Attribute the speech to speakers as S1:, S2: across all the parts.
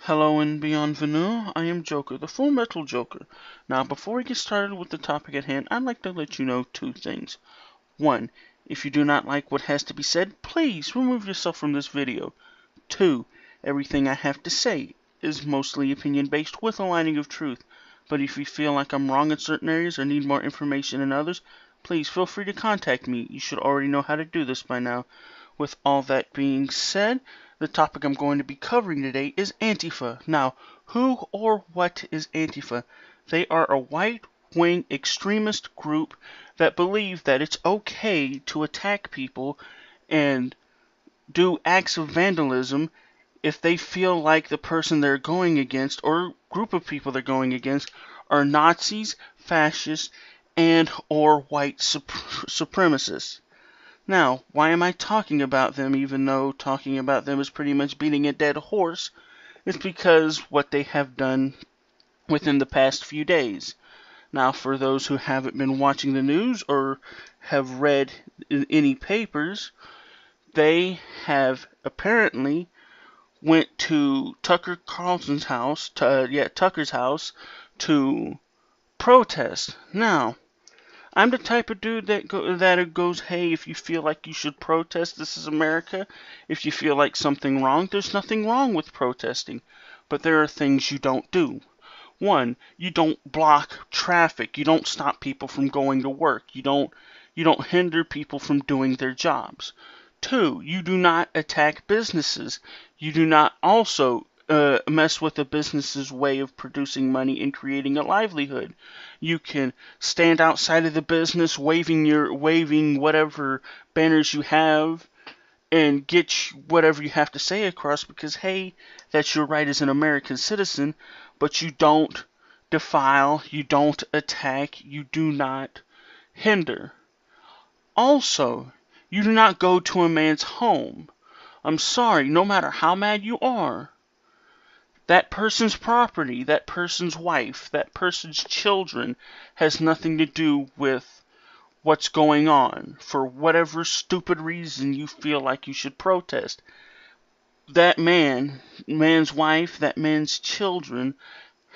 S1: Hello and bienvenue, I am Joker, the Full Metal Joker. Now, before we get started with the topic at hand, I'd like to let you know two things. One, if you do not like what has to be said, please remove yourself from this video. Two, everything I have to say is mostly opinion-based with a lining of truth. But if you feel like I'm wrong in certain areas or need more information in others, please feel free to contact me. You should already know how to do this by now. With all that being said, the topic I'm going to be covering today is Antifa. Now, who or what is Antifa? They are a right-wing extremist group that believe that it's okay to attack people and do acts of vandalism if they feel like the person they're going against or group of people they're going against are Nazis, fascists, and or white supremacists. Now, why am I talking about them even though talking about them is pretty much beating a dead horse? It's because what they have done within the past few days. Now, for those who haven't been watching the news or have read any papers, they have apparently went to Tucker's house to protest. Now, I'm the type of dude that goes, hey, if you feel like you should protest, this is America. If you feel like something wrong, there's nothing wrong with protesting. But there are things you don't do. One, you don't block traffic. You don't stop people from going to work. You don't hinder people from doing their jobs. Two, you do not attack businesses. You do not also mess with a business's way of producing money and creating a livelihood. You can stand outside of the business waving whatever banners you have and get whatever you have to say across because, hey, that's your right as an American citizen, but you don't defile, you don't attack, you do not hinder. Also, you do not go to a man's home. I'm sorry, no matter how mad you are, that person's property, that person's wife, that person's children has nothing to do with what's going on. For whatever stupid reason you feel like you should protest, that man's wife, that man's children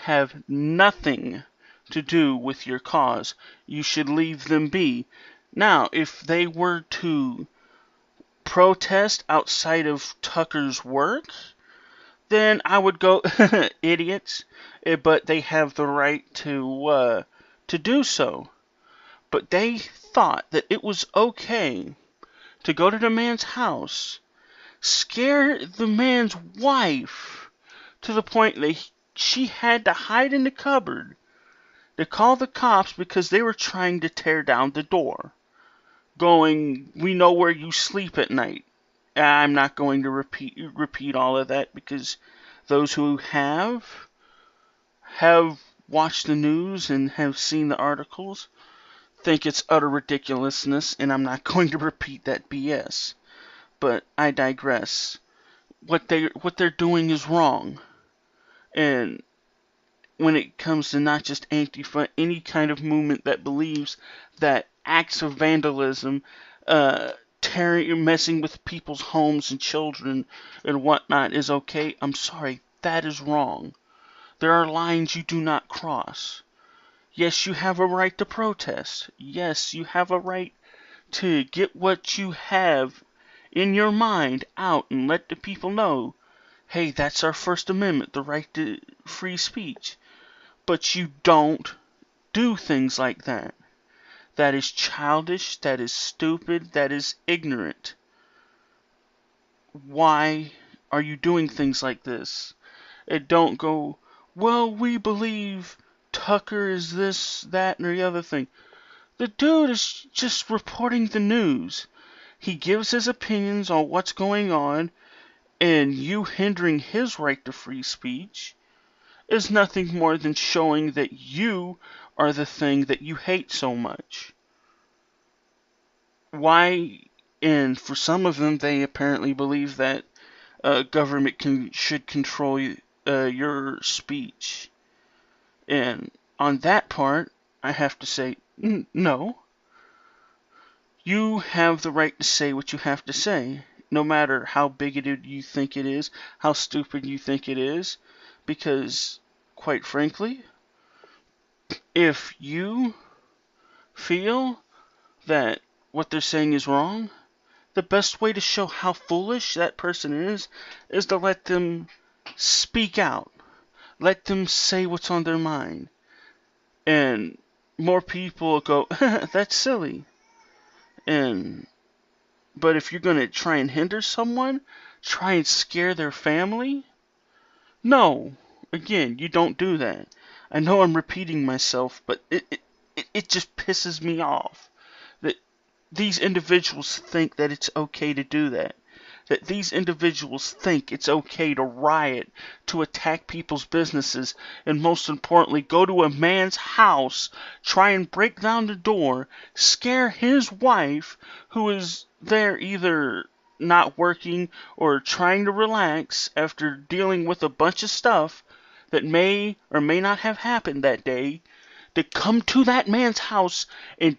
S1: have nothing to do with your cause. You should leave them be. Now, if they were to protest outside of Tucker's work, then I would go, idiots, but they have the right to do so. But they thought that it was okay to go to the man's house, scare the man's wife to the point that she had to hide in the cupboard, to call the cops because they were trying to tear down the door, going, we know where you sleep at night. I'm not going to repeat all of that because those who have watched the news and have seen the articles think it's utter ridiculousness, and I'm not going to repeat that BS. But I digress. What they're doing is wrong. And when it comes to not just Antifa, any kind of movement that believes that acts of vandalism, messing with people's homes and children and whatnot is okay, I'm sorry, that is wrong. There are lines you do not cross. Yes, you have a right to protest. Yes, you have a right to get what you have in your mind out and let the people know, hey, that's our First Amendment, the right to free speech. But you don't do things like that. That is childish, that is stupid, that is ignorant. Why are you doing things like this? And don't go, well, we believe Tucker is this, that, and the other thing. The dude is just reporting the news. He gives his opinions on what's going on, and you hindering his right to free speech is nothing more than showing that you are the thing that you hate so much. Why? And for some of them, they apparently believe that government should control your speech. And on that part, I have to say, no. You have the right to say what you have to say. no matter how bigoted you think it is, how stupid you think it is, because, quite frankly, if you feel that what they're saying is wrong, the best way to show how foolish that person is to let them speak out. Let them say what's on their mind. And more people will go, that's silly. But if you're going to try and hinder someone, try and scare their family, no. Again, you don't do that. I know I'm repeating myself, but it just pisses me off that these individuals think that it's okay to do that. That these individuals think it's okay to riot, to attack people's businesses, and most importantly, go to a man's house, try and break down the door, scare his wife, who is there either not working or trying to relax after dealing with a bunch of stuff that may or may not have happened that day, to come to that man's house and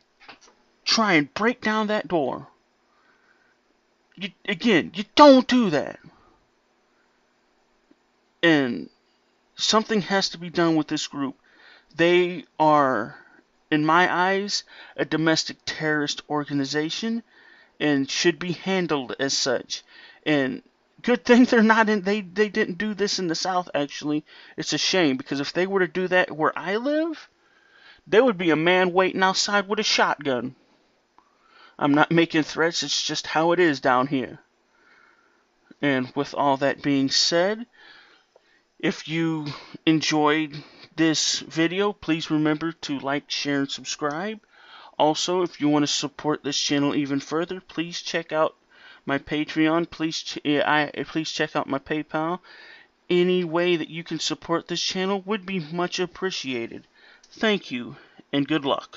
S1: try and break down that door. You don't do that. And something has to be done with this group. They are, in my eyes, a domestic terrorist organization and should be handled as such. And good thing they're not in. They didn't do this in the South. Actually, it's a shame, because if they were to do that where I live, there would be a man waiting outside with a shotgun. I'm not making threats. It's just how it is down here. And with all that being said, if you enjoyed this video, please remember to like, share, and subscribe. Also, if you want to support this channel even further, please check out my Patreon. Please check out my PayPal. Any way that you can support this channel would be much appreciated. Thank you, and good luck.